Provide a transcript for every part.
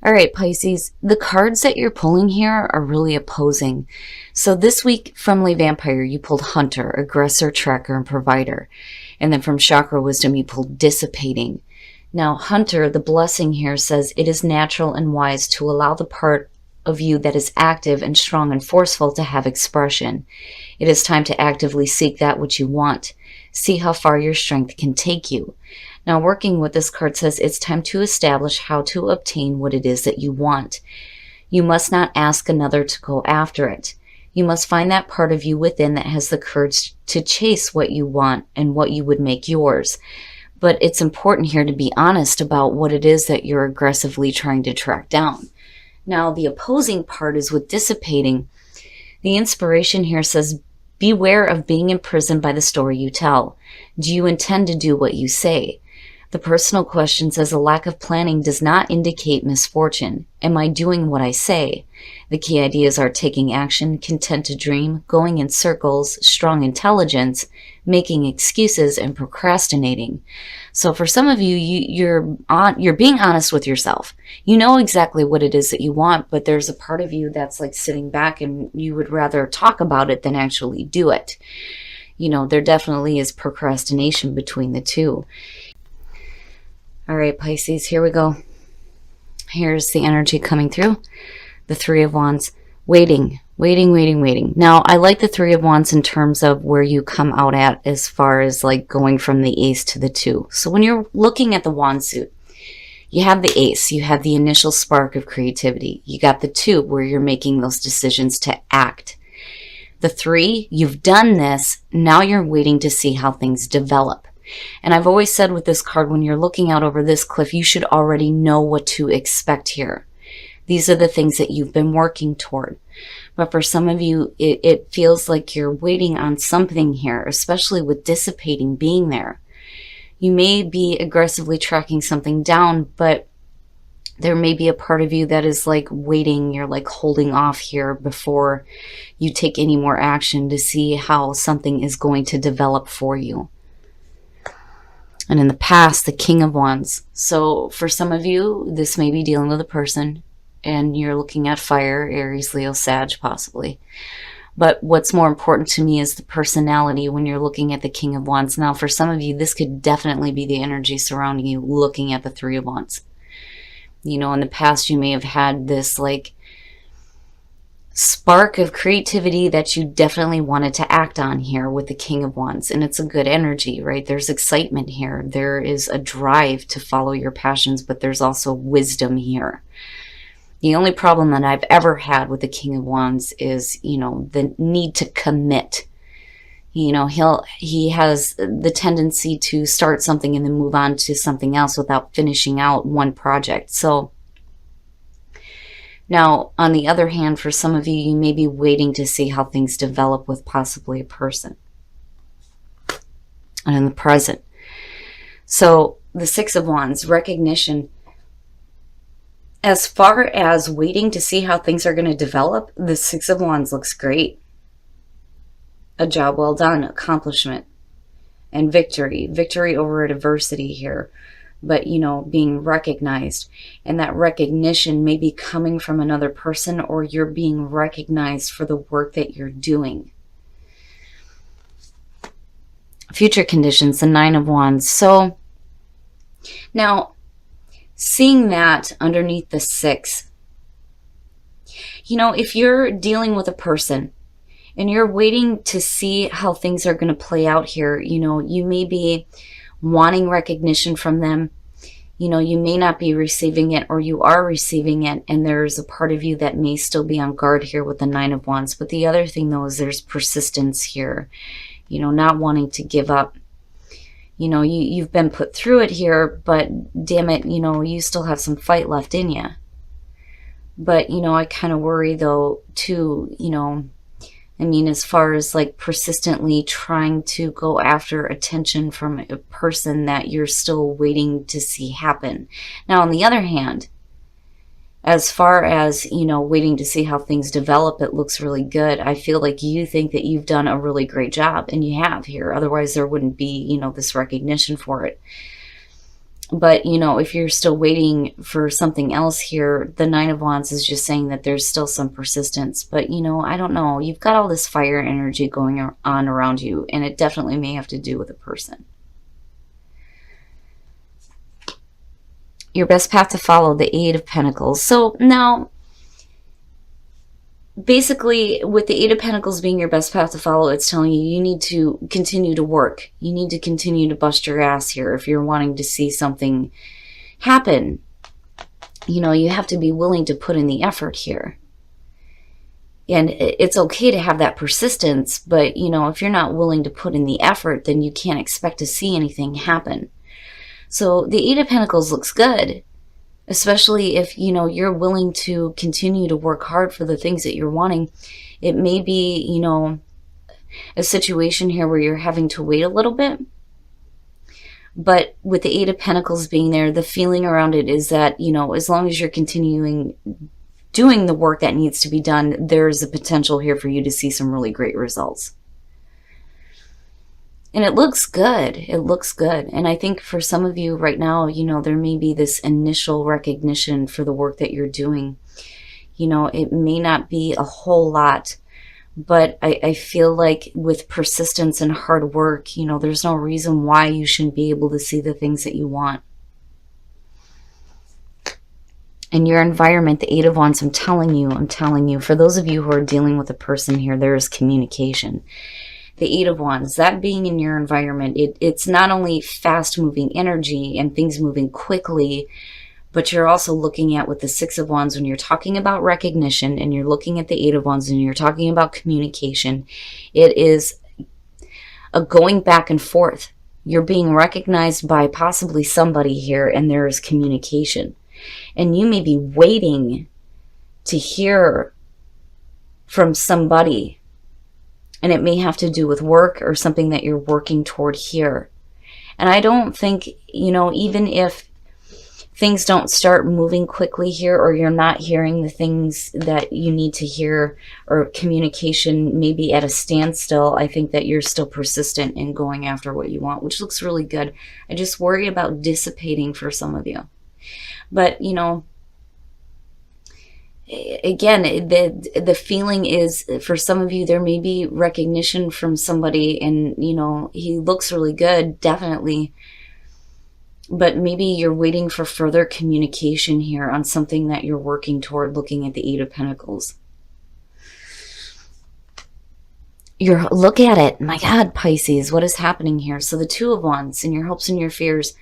All right, Pisces, the cards that you're pulling here are really opposing. So this week from Le Vampire, you pulled Hunter, Aggressor, Tracker, and Provider. And then from Chakra Wisdom, you pulled Dissipating. Now, Hunter, the blessing here says it is natural and wise to allow the part of you that is active and strong and forceful to have expression. It is time to actively seek that which you want. See how far your strength can take you. Now, working with this card says it's time to establish how to obtain what it is that you want. You must not ask another to go after it. You must find that part of you within that has the courage to chase what you want and what you would make yours. But it's important here to be honest about what it is that you're aggressively trying to track down. Now, the opposing part is with Dissipating. The inspiration here says, beware of being imprisoned by the story you tell. Do you intend to do what you say? The personal question says a lack of planning does not indicate misfortune. Am I doing what I say? The key ideas are taking action, content to dream, going in circles, strong intelligence, making excuses, and procrastinating. So for some of you, you're being honest with yourself. You know exactly what it is that you want, but there's a part of you that's like sitting back and you would rather talk about it than actually do it. You know, there definitely is procrastination between the two. All right, Pisces, here we go. Here's the energy coming through. The Three of Wands. Waiting. Now, I like the Three of Wands in terms of where you come out at as far as like going from the Ace to the Two. So when you're looking at the Wand suit, you have the Ace. You have the initial spark of creativity. You got the Two where you're making those decisions to act. The Three, you've done this. Now you're waiting to see how things develop. And I've always said with this card, when you're looking out over this cliff, you should already know what to expect here. These are the things that you've been working toward. But for some of you, it feels like you're waiting on something here, especially with Dissipating being there. You may be aggressively tracking something down, but there may be a part of you that is like waiting. You're like holding off here before you take any more action to see how something is going to develop for you. And in the past, the King of Wands. So for some of you, this may be dealing with a person and you're looking at fire, Aries, Leo, Sag, possibly. But what's more important to me is the personality when you're looking at the King of Wands. Now, for some of you, this could definitely be the energy surrounding you looking at the Three of Wands. You know, in the past, you may have had this like spark of creativity that you definitely wanted to act on here with the King of Wands. And it's a good energy, right? There's excitement here. There is a drive to follow your passions, but there's also wisdom here. The only problem that I've ever had with the King of Wands is, you know, the need to commit. You know, he has the tendency to start something and then move on to something else without finishing out one project. So now, on the other hand, for some of you, you may be waiting to see how things develop with possibly a person. And in the present. So, the Six of Wands, recognition. As far as waiting to see how things are going to develop, the Six of Wands looks great. A job well done, accomplishment, and victory. Victory over adversity here. But, you know, being recognized. And that recognition may be coming from another person, or you're being recognized for the work that you're doing. Future conditions, the Nine of Wands. So, now, seeing that underneath the Six, you know, if you're dealing with a person and you're waiting to see how things are going to play out here, you know, you may be wanting recognition from them. You know, you may not be receiving it, or you are receiving it, and there's a part of you that may still be on guard here with the Nine of Wands. But the other thing, though, is there's persistence here. You know, not wanting to give up. You know, you've been put through it here, but damn it, you know, you still have some fight left in you. But, you know, I kind of worry, though, too, you know, I mean, as far as like persistently trying to go after attention from a person that you're still waiting to see happen. Now, on the other hand, as far as, you know, waiting to see how things develop, it looks really good. I feel like you think that you've done a really great job, and you have here. Otherwise, there wouldn't be, you know, this recognition for it. But, you know, if you're still waiting for something else here, the Nine of Wands is just saying that there's still some persistence. But, you know, I don't know. You've got all this fire energy going on around you, and it definitely may have to do with a person. Your best path to follow, the Eight of Pentacles. So now, basically, with the Eight of Pentacles being your best path to follow, it's telling you you need to continue to work. You need to continue to bust your ass here if you're wanting to see something happen. You know, you have to be willing to put in the effort here. And it's okay to have that persistence, but, you know, if you're not willing to put in the effort, then you can't expect to see anything happen. So the Eight of Pentacles looks good, especially if, you know, you're willing to continue to work hard for the things that you're wanting. It may be, you know, a situation here where you're having to wait a little bit. But with the Eight of Pentacles being there, the feeling around it is that, you know, as long as you're continuing doing the work that needs to be done, there's a potential here for you to see some really great results. And it looks good. It looks good. And I think for some of you right now, you know, there may be this initial recognition for the work that you're doing. You know, it may not be a whole lot, but I feel like with persistence and hard work, you know, there's no reason why you shouldn't be able to see the things that you want. In your environment, the Eight of Wands, I'm telling you, for those of you who are dealing with a person here, there is communication. The Eight of Wands, that being in your environment, it's not only fast-moving energy and things moving quickly, but you're also looking at with the Six of Wands when you're talking about recognition, and you're looking at the Eight of Wands and you're talking about communication. It is a going back and forth. You're being recognized by possibly somebody here, and there is communication. And you may be waiting to hear from somebody. And it may have to do with work or something that you're working toward here. And I don't think, you know, even if things don't start moving quickly here, or you're not hearing the things that you need to hear, or communication may be at a standstill, I think that you're still persistent in going after what you want, which looks really good. I just worry about dissipating for some of you. But, you know, again, the feeling is, for some of you, there may be recognition from somebody, and, you know, he looks really good, definitely. But maybe you're waiting for further communication here on something that you're working toward, looking at the Eight of Pentacles. Look at it. My God, Pisces, what is happening here? So the Two of Wands, and your hopes and your fears,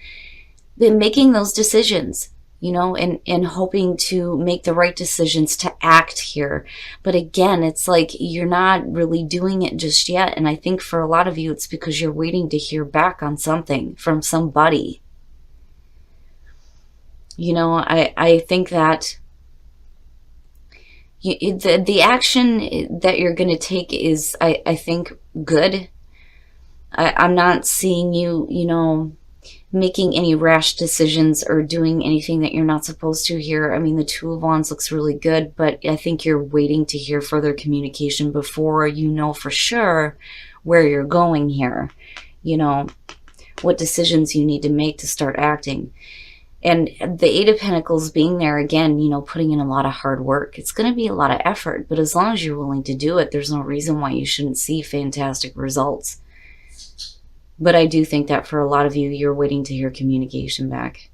been making those decisions, you know, and hoping to make the right decisions to act here. But again, it's like you're not really doing it just yet. And I think for a lot of you, it's because you're waiting to hear back on something from somebody. You know, I think that the action that you're going to take is, I think, good. I'm not seeing you, you know, making any rash decisions or doing anything that you're not supposed to here. I mean, the Two of Wands looks really good, but I think you're waiting to hear further communication before you know for sure where you're going here. You know, what decisions you need to make to start acting. And the Eight of Pentacles being there again, you know, putting in a lot of hard work. It's going to be a lot of effort, but as long as you're willing to do it, there's no reason why you shouldn't see fantastic results. But I do think that for a lot of you, you're waiting to hear communication back.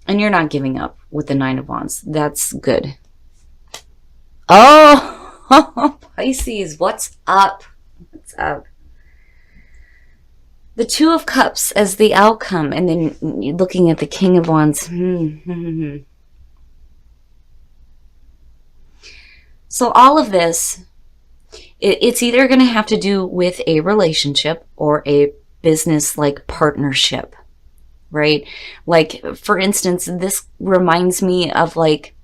And you're not giving up with the Nine of Wands. That's good. Oh, Pisces, what's up? What's up? The Two of Cups as the outcome, and then looking at the King of Wands. So all of this, it's either going to have to do with a relationship or a business-like partnership, right? Like, for instance, this reminds me of like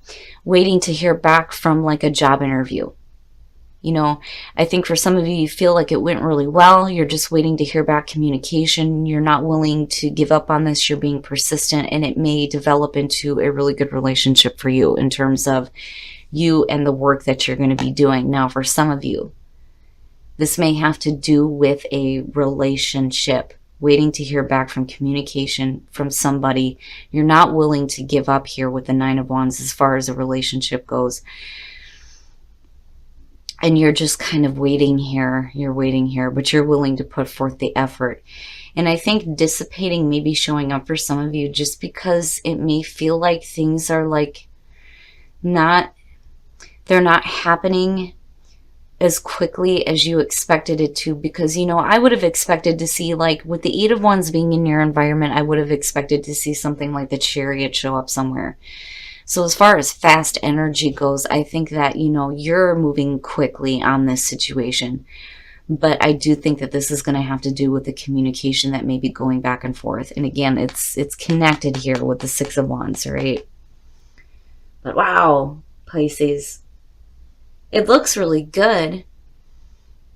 waiting to hear back from like a job interview. You know, I think for some of you, you feel like it went really well. You're just waiting to hear back communication. You're not willing to give up on this. You're being persistent, and it may develop into a really good relationship for you in terms of you and the work that you're going to be doing. Now, for some of you, this may have to do with a relationship waiting to hear back from communication from somebody. You're not willing to give up here with the Nine of Wands as far as a relationship goes. And you're just kind of waiting here. You're waiting here, but you're willing to put forth the effort. And I think dissipating may be showing up for some of you just because it may feel like things are like they're not happening as quickly as you expected it to. Because, you know, I would have expected to see, like, with the Eight of Wands being in your environment, I would have expected to see something like the Chariot show up somewhere. So as far as fast energy goes, I think that, you know, you're moving quickly on this situation. But I do think that this is going to have to do with the communication that may be going back and forth. And again, it's connected here with the Six of Wands, right? But wow, Pisces, it looks really good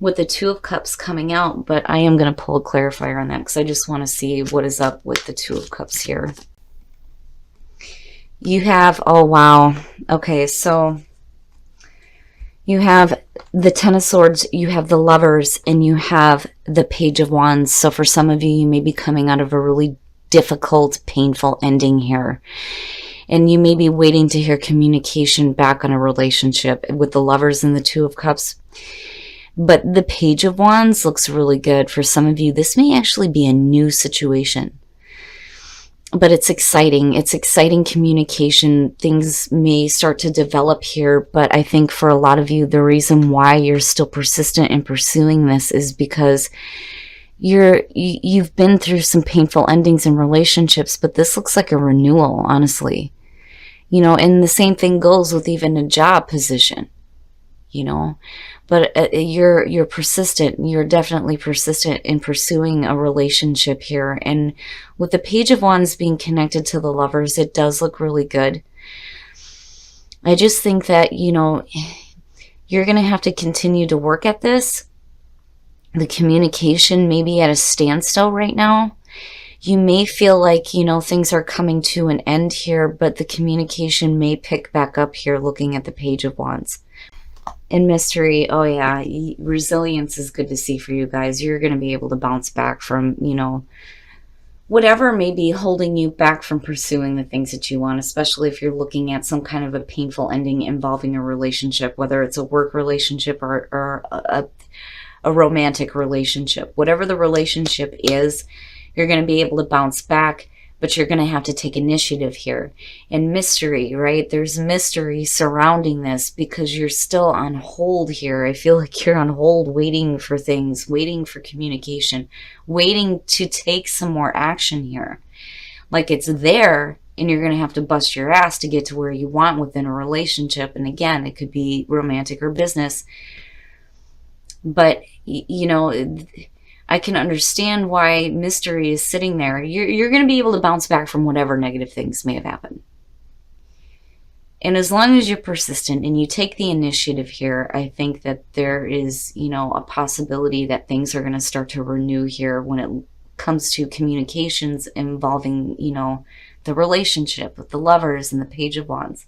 with the Two of Cups coming out. But I am going to pull a clarifier on that because I just want to see what is up with the Two of Cups here. You have, oh wow, okay, so you have the Ten of Swords, you have the Lovers, and you have the Page of Wands. So for some of you, you may be coming out of a really difficult, painful ending here. And you may be waiting to hear communication back on a relationship with the Lovers and the Two of Cups. But the Page of Wands looks really good. For some of you, this may actually be a new situation. But it's exciting. It's exciting communication. Things may start to develop here. But I think for a lot of you, the reason why you're still persistent in pursuing this is because you've been through some painful endings in relationships. But this looks like a renewal, honestly. You know, and the same thing goes with even a job position. You know, but you're persistent. You're definitely persistent in pursuing a relationship here. And with the Page of Wands being connected to the Lovers, it does look really good. I just think that, you know, you're going to have to continue to work at this. The communication may be at a standstill right now. You may feel like, you know, things are coming to an end here, but the communication may pick back up here looking at the Page of Wands. And mystery, oh yeah, resilience is good to see for you guys. You're going to be able to bounce back from, you know, whatever may be holding you back from pursuing the things that you want, especially if you're looking at some kind of a painful ending involving a relationship, whether it's a work relationship or a romantic relationship. Whatever the relationship is, you're going to be able to bounce back. But you're going to have to take initiative here. And mystery, right? There's mystery surrounding this because you're still on hold here. I feel like you're on hold waiting for things, waiting for communication, waiting to take some more action here. Like it's there and you're going to have to bust your ass to get to where you want within a relationship. And again, it could be romantic or business. But, you know, I can understand why mystery is sitting there. You're going to be able to bounce back from whatever negative things may have happened. And as long as you're persistent and you take the initiative here, I think that there is, you know, a possibility that things are going to start to renew here when it comes to communications involving, you know, the relationship with the Lovers and the Page of Wands.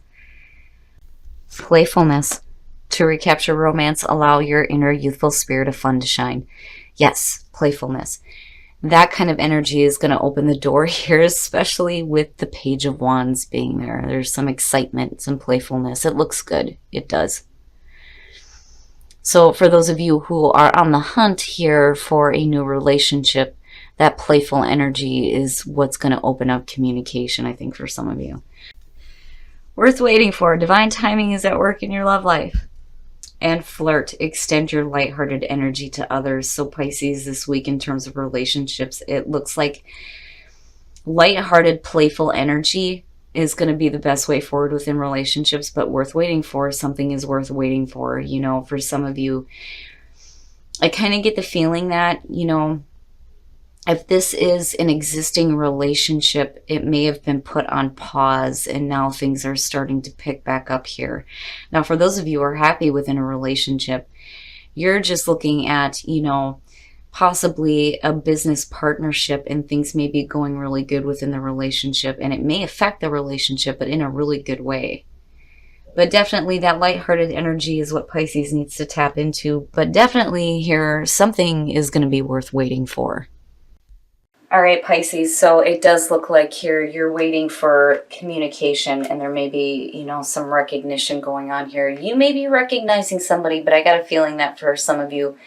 Playfulness. To recapture romance, allow your inner youthful spirit of fun to shine. Yes, playfulness. That kind of energy is going to open the door here, especially with the Page of Wands being there. There's some excitement, some playfulness. It looks good. It does. So for those of you who are on the hunt here for a new relationship, that playful energy is what's going to open up communication, I think, for some of you. Worth waiting for. Divine timing is at work in your love life. And flirt. Extend your lighthearted energy to others. So Pisces, this week in terms of relationships, it looks like lighthearted, playful energy is going to be the best way forward within relationships, but worth waiting for. Something is worth waiting for. You know, for some of you, I kind of get the feeling that, you know, if this is an existing relationship, it may have been put on pause and now things are starting to pick back up here. Now, for those of you who are happy within a relationship, you're just looking at, you know, possibly a business partnership and things may be going really good within the relationship and it may affect the relationship, but in a really good way. But definitely that lighthearted energy is what Pisces needs to tap into. But definitely here, something is going to be worth waiting for. All right, Pisces, so it does look like here you're waiting for communication, and there may be, some recognition going on here. You may be recognizing somebody, but I got a feeling that for some of you,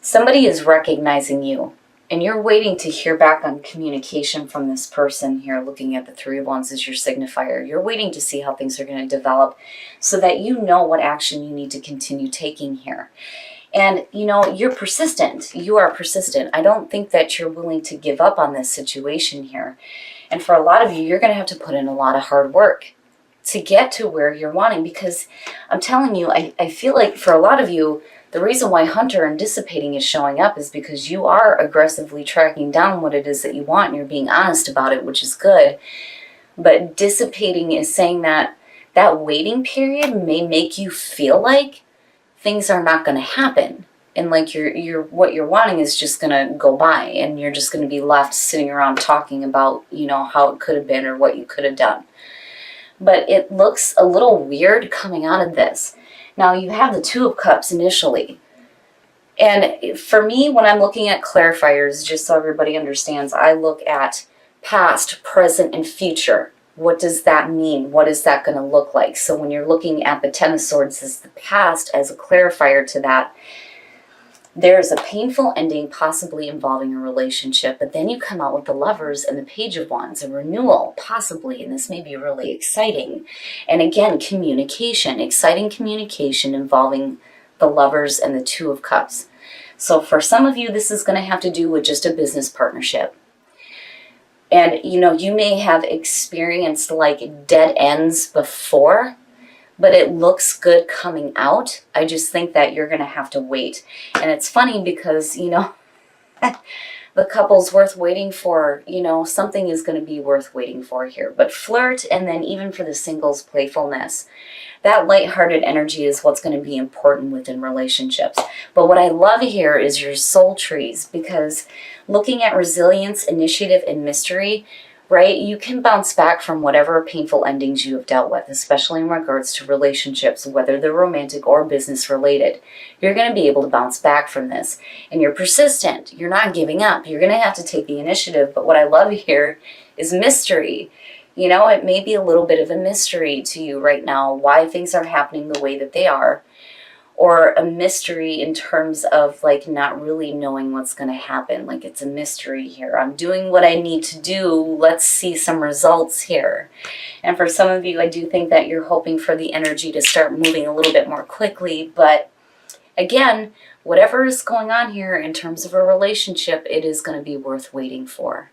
somebody is recognizing you, and you're waiting to hear back on communication from this person here, looking at the Three of Wands as your signifier. You're waiting to see how things are going to develop so that you know what action you need to continue taking here. And, you're persistent. You are persistent. I don't think that you're willing to give up on this situation here. And for a lot of you, you're going to have to put in a lot of hard work to get to where you're wanting. Because I'm telling you, I feel like for a lot of you, the reason why Hunter and Dissipating is showing up is because you are aggressively tracking down what it is that you want, and you're being honest about it, which is good. But Dissipating is saying that that waiting period may make you feel like things are not going to happen, and like you're what you're wanting is just going to go by, and you're just going to be left sitting around talking about how it could have been or what you could have done. But it looks a little weird coming out of this. Now you have the Two of Cups initially, and for me, when I'm looking at clarifiers, just so everybody understands, I look at past, present, and future. What does that mean? What is that going to look like? So when you're looking at the Ten of Swords as the past, as a clarifier to that, there's a painful ending possibly involving a relationship, but then you come out with the Lovers and the Page of Wands, a renewal possibly, and this may be really exciting. And again, communication, exciting communication involving the Lovers and the Two of Cups. So for some of you, this is going to have to do with just a business partnership. And, you may have experienced like dead ends before, but it looks good coming out. I just think that you're going to have to wait. And it's funny because, the couple's worth waiting for, something is going to be worth waiting for here. But flirt, and then even for the singles, playfulness. That lighthearted energy is what's going to be important within relationships. But what I love here is your soul trees, because looking at resilience, initiative, and mystery, right, you can bounce back from whatever painful endings you have dealt with, especially in regards to relationships, whether they're romantic or business related. You're going to be able to bounce back from this. And you're persistent. You're not giving up. You're going to have to take the initiative. But what I love here is mystery. It may be a little bit of a mystery to you right now why things are happening the way that they are, or a mystery in terms of like not really knowing what's going to happen. Like it's a mystery here. I'm doing what I need to do. Let's see some results here. And for some of you, I do think that you're hoping for the energy to start moving a little bit more quickly. But again, whatever is going on here in terms of a relationship, it is going to be worth waiting for.